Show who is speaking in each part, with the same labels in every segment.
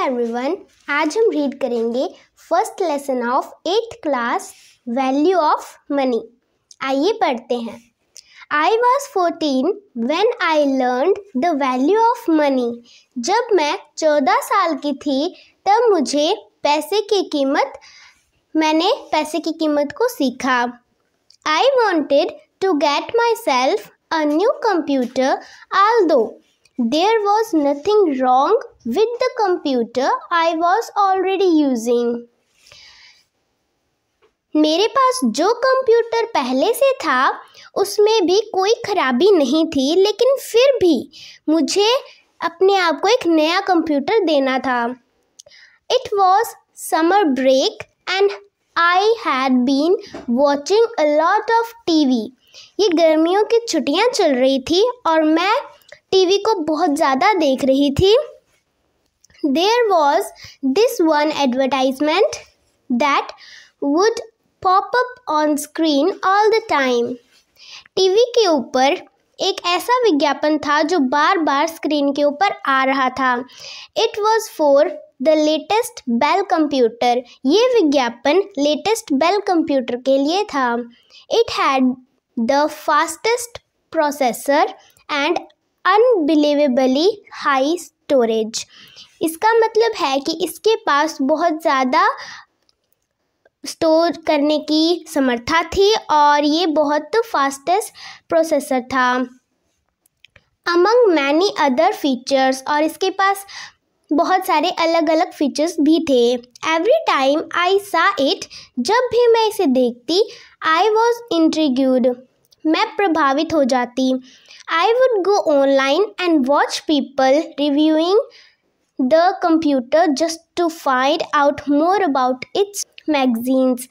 Speaker 1: Everyone, आज हम read करेंगे first lesson of 8th class value of money. आइए पढ़ते हैं। I was 14 when I learned the value of money। जब मैं 14 साल की थी तब मैंने पैसे की कीमत को सीखा। I wanted to get myself a new computer, although there was nothing wrong with the computer I was already using। मेरे पास जो कंप्यूटर पहले से था उसमें भी कोई खराबी नहीं थी, लेकिन फिर भी मुझे अपने आप को एक नया कंप्यूटर देना था। It was summer break and I had been watching a lot of TV। ये गर्मियों की छुट्टियां चल रही थी और मैं टीवी को बहुत ज़्यादा देख रही थी। There was this one advertisement that would pop up on screen all the time। TV के ऊपर एक ऐसा विज्ञापन था जो बार बार स्क्रीन के ऊपर आ रहा था। It was for the latest Bell computer। ये विज्ञापन लेटेस्ट बेल कंप्यूटर के लिए था। It had the fastest processor and unbelievably high storage। इसका मतलब है कि इसके पास बहुत ज़्यादा स्टोर करने की समर्था थी और ये बहुत फास्टेस्ट प्रोसेसर था। Among many other features, और इसके पास बहुत सारे अलग अलग फीचर्स भी थे। Every time I saw it, जब भी मैं इसे देखती, I was intrigued। मैं प्रभावित हो जाती। I would go online and watch people reviewing the computer just to find out more about its magazines।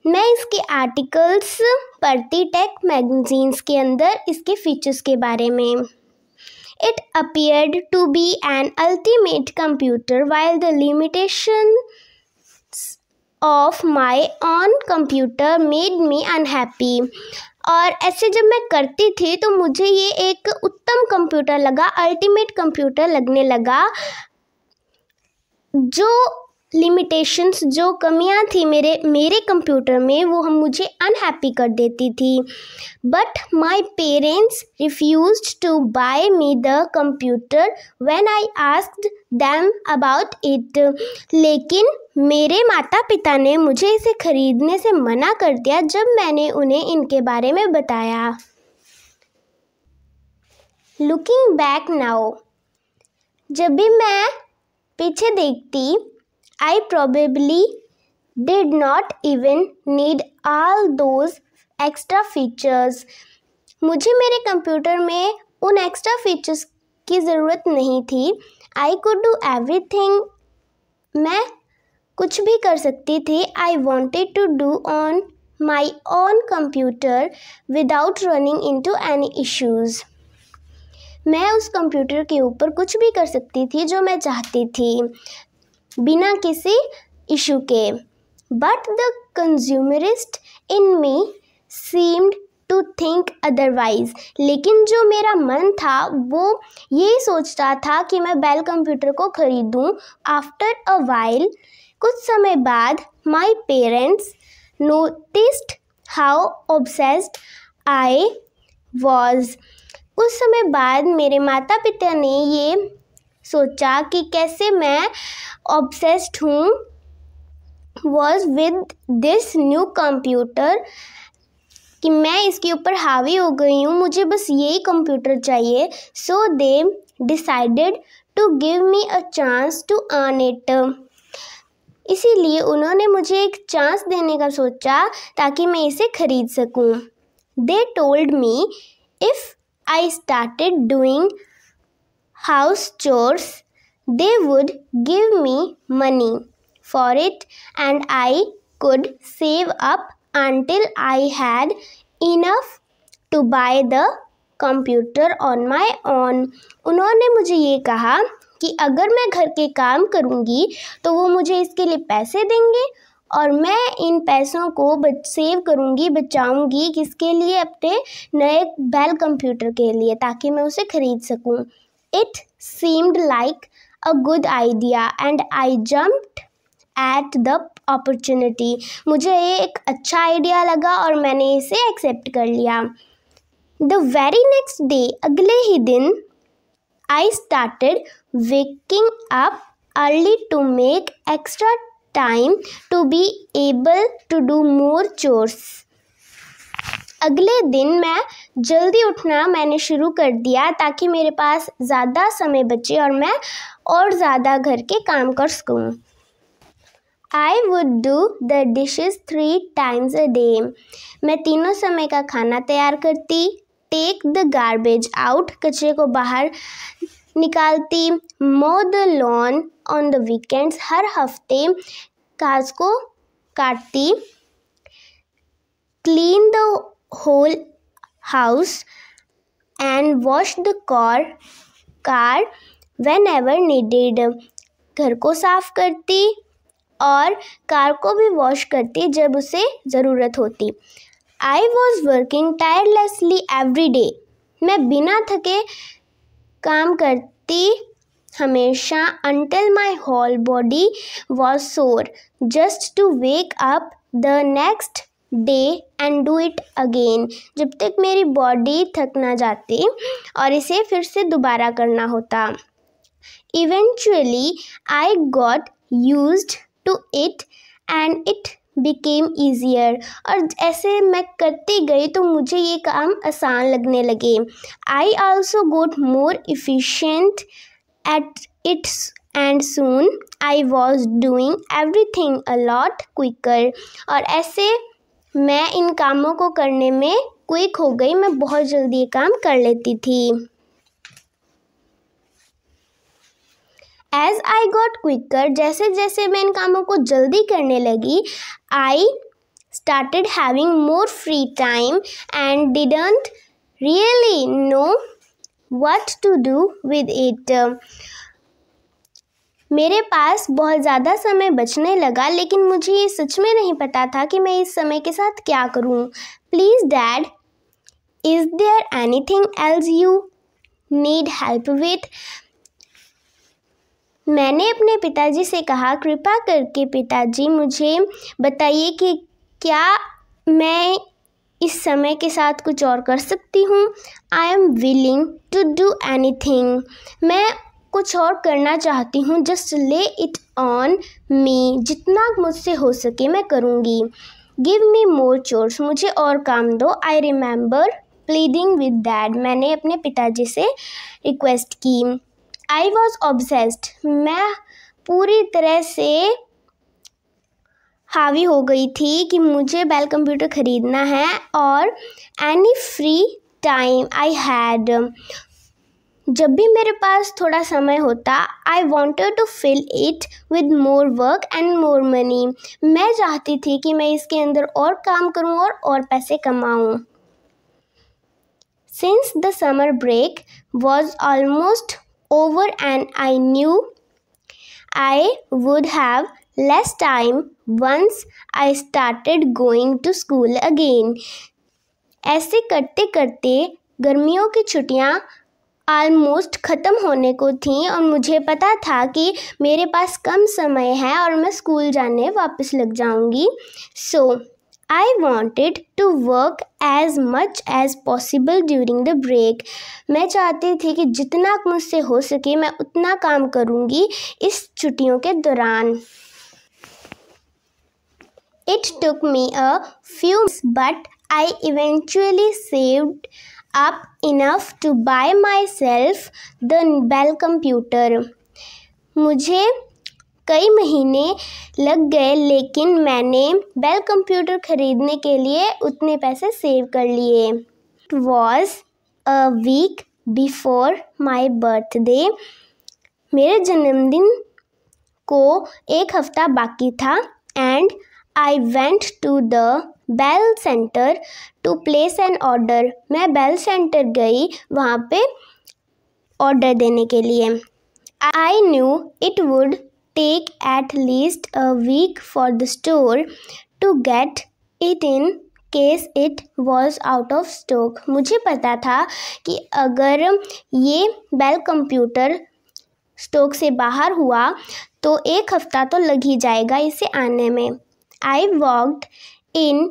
Speaker 1: मैं इसके आर्टिकल्स पढ़ती टेक मैगजीन्स के अंदर इसके फीचर्स के बारे में। It appeared to be an ultimate computer while the limitations of my own computer made me unhappy। और ऐसे जब मैं करती थी तो मुझे ये एक उत्तम कंप्यूटर लगा, अल्टीमेट कंप्यूटर लगने लगा। जो लिमिटेशंस, जो कमियां थी मेरे कंप्यूटर में, वो मुझे अनहैप्पी कर देती थी। But my parents refused to buy me the computer when I asked them about it. लेकिन मेरे माता पिता ने मुझे इसे खरीदने से मना कर दिया जब मैंने उन्हें इनके बारे में बताया। लुकिंग बैक नाउ, जब भी मैं पीछे देखती, I probably did not even need all those extra features। मुझे मेरे कंप्यूटर में उन एक्स्ट्रा फीचर्स की ज़रूरत नहीं थी। I could do everything। मैं कुछ भी कर सकती थी। I wanted to do on my own computer without running into any issues। मैं उस कंप्यूटर के ऊपर कुछ भी कर सकती थी जो मैं चाहती थी, बिना किसी इशू के। But the consumerist in me seemed to think otherwise. लेकिन जो मेरा मन था वो यही सोचता था कि मैं बेल कंप्यूटर को खरीदूं। आफ्टर अ वाइल, कुछ समय बाद, my parents noticed how obsessed I was. कुछ समय बाद मेरे माता पिता ने ये सोचा कि कैसे मैं ऑब्सेस्ड हूँ was with this new computer, कि मैं इसके ऊपर हावी हो गई हूँ, मुझे बस यही कंप्यूटर चाहिए। So they decided to give me a chance to earn it. इसीलिए उन्होंने मुझे एक चांस देने का सोचा ताकि मैं इसे खरीद सकूँ। They told me if I started doing house chores, they would give me money for it and I could save up until I had enough to buy the computer on my own। उन्होंने मुझे ये कहा कि अगर मैं घर के काम करूँगी तो वो मुझे इसके लिए पैसे देंगे और मैं इन पैसों को सेव करूँगी, बचाऊँगी, किसके लिए? अपने नए बेल कंप्यूटर के लिए, ताकि मैं उसे खरीद सकूँ। It seemed like a good idea and I jumped at the opportunity. मुझे ये एक अच्छा आइडिया लगा और मैंने इसे एक्सेप्ट कर लिया. The very next day, अगले ही दिन, I started waking up early to make extra time to be able to do more chores. अगले दिन मैं जल्दी उठना मैंने शुरू कर दिया ताकि मेरे पास ज़्यादा समय बचे और मैं और ज़्यादा घर के काम कर सकूँ. I would do the dishes 3 times a day. मैं तीनों समय का खाना तैयार करती, take the garbage out, कचरे को बाहर निकालती, mow the lawn on the weekends, हर हफ्ते घास को काटती, clean the whole house and wash the car whenever needed. घर को साफ करती और कार को भी वॉश करती जब उसे ज़रूरत होती. I was working tirelessly every day. मैं बिना थके काम करती हमेशा until my whole body was sore just to wake up the next day and do it again. जब तक मेरी बॉडी थक ना जाती और इसे फिर से दोबारा करना होता. Eventually I got used to it and it became easier. और ऐसे मैं करती गई तो मुझे ये काम आसान लगने लगे. I also got more efficient at it and soon I was doing everything a lot quicker. और ऐसे मैं इन कामों को करने में क्विक हो गई. मैं बहुत जल्दी ये काम कर लेती थी. As I got quicker, जैसे जैसे मैं इन कामों को जल्दी करने लगी, I started having more free time and didn't really know what to do with it. मेरे पास बहुत ज़्यादा समय बचने लगा लेकिन मुझे ये सच में नहीं पता था कि मैं इस समय के साथ क्या करूं. Please Dad, is there anything else you need help with? मैंने अपने पिताजी से कहा, कृपा करके पिताजी मुझे बताइए कि क्या मैं इस समय के साथ कुछ और कर सकती हूँ. I am willing to do anything. मैं कुछ और करना चाहती हूँ. Just lay it on me. जितना मुझसे हो सके मैं करूँगी. Give me more chores. मुझे और काम दो. I remember pleading with Dad. मैंने अपने पिताजी से रिक्वेस्ट की. I was obsessed. मैं पूरी तरह से हावी हो गई थी कि मुझे बेल कंप्यूटर ख़रीदना है और any free time I had. जब भी मेरे पास थोड़ा समय होता, I wanted to fill it with more work and more money. मैं चाहती थी कि मैं इसके अंदर और काम करूं और पैसे कमाऊं. Since the summer break was almost over and I knew I would have less time once I started going to school again. ऐसे करते करते गर्मियों की छुट्टियां ऑलमोस्ट ख़त्म होने को थी और मुझे पता था कि मेरे पास कम समय है और मैं स्कूल जाने वापस लग जाऊंगी. So I wanted to work as much as possible during the break. मैं चाहती थी कि जितना मुझसे हो सके मैं उतना काम करूंगी इस छुट्टियों के दौरान. It took me a few months, but I eventually saved up enough to buy myself the Bell computer. मुझे कई महीने लग गए लेकिन मैंने बेल कंप्यूटर ख़रीदने के लिए उतने पैसे सेव कर लिए. It was a week before my birthday. मेरे जन्मदिन को एक हफ़्ता बाकी था and I went to the Bell Center to place an order. मैं बेल सेंटर गई वहाँ पे ऑर्डर देने के लिए. I knew it would take at least a week for the store to get it in case it was out of stock. मुझे पता था कि अगर ये बेल कंप्यूटर स्टॉक से बाहर हुआ तो 1 हफ्ता तो लग ही जाएगा इसे आने में। I walked in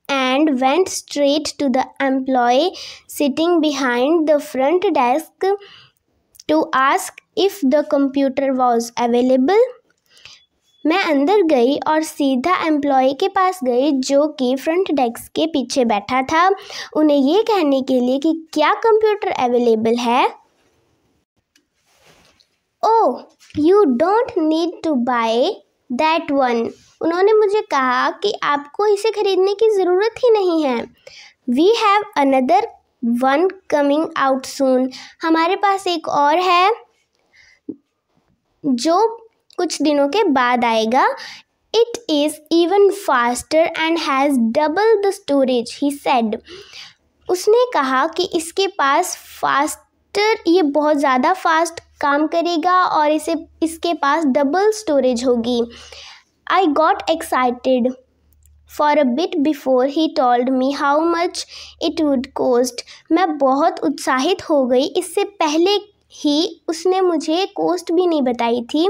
Speaker 1: and went straight to the employee sitting behind the front desk to ask if the computer was available. मैं अंदर गई और सीधा एम्प्लॉय के पास गई जो कि फ्रंट डेस्क के पीछे बैठा था, उन्हें ये कहने के लिए कि क्या कंप्यूटर अवेलेबल है। Oh, you don't need to buy that one. उन्होंने मुझे कहा कि आपको इसे खरीदने की ज़रूरत ही नहीं है। We have another one coming out soon. हमारे पास एक और है जो कुछ दिनों के बाद आएगा। It is even faster and has double the storage, he said. उसने कहा कि इसके पास ये बहुत ज़्यादा फास्ट काम करेगा और इसके पास डबल स्टोरेज होगी। I got excited for a bit before he told me how much it would cost. मैं बहुत उत्साहित हो गई इससे पहले ही उसने मुझे कॉस्ट भी नहीं बताई थी।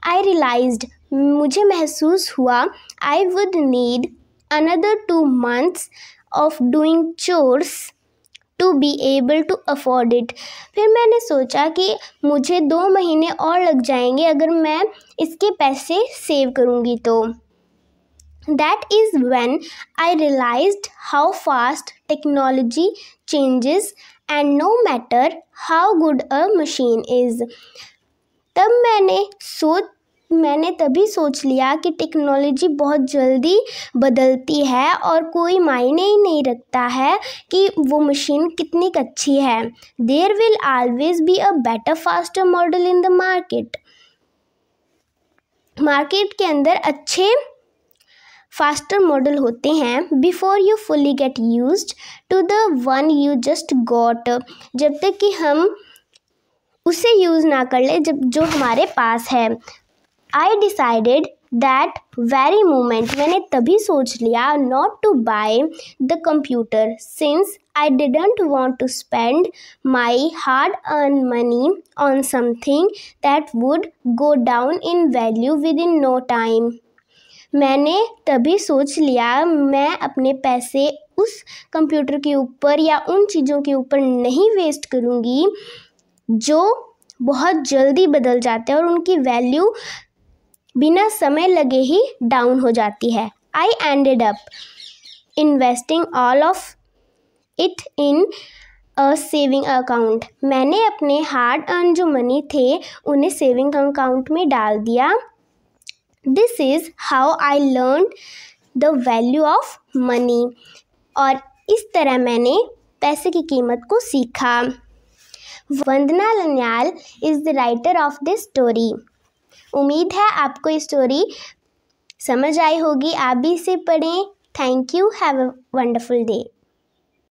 Speaker 1: I realized, मुझे महसूस हुआ I would need another 2 months of doing chores to be able to afford it. फिर मैंने सोचा कि मुझे 2 महीने और लग जाएंगे अगर मैं इसके पैसे सेव करूँगी तो। That is when I realized how fast technology changes and no matter how good a machine is. तब मैंने तभी सोच लिया कि टेक्नोलॉजी बहुत जल्दी बदलती है और कोई मायने ही नहीं रखता है कि वो मशीन कितनी अच्छी है। There will always be a better faster model in the market. Market के अंदर अच्छे फास्टर मॉडल होते हैं before you fully get used to the one you just got. जब तक कि हम उसे यूज़ ना कर ले जो हमारे पास है। I decided that very moment, मैंने तभी सोच लिया not to buy the computer since I didn't want to spend my hard-earned money on something that would go down in value within no time. मैंने तभी सोच लिया मैं अपने पैसे उस कंप्यूटर के ऊपर या उन चीज़ों के ऊपर नहीं वेस्ट करूँगी जो बहुत जल्दी बदल जाते हैं और उनकी वैल्यू बिना समय लगे ही डाउन हो जाती है। I ended up investing all of it in a saving account. मैंने अपने हार्ड अर्न जो मनी थे उन्हें सेविंग अकाउंट में डाल दिया। This is how I learned the value of money. और इस तरह मैंने पैसे की कीमत को सीखा। Vandana Lanyal is the writer of this story. उम्मीद है आपको ये स्टोरी समझ आई होगी, आप भी इसे पढ़ें। Thank you, have a wonderful day.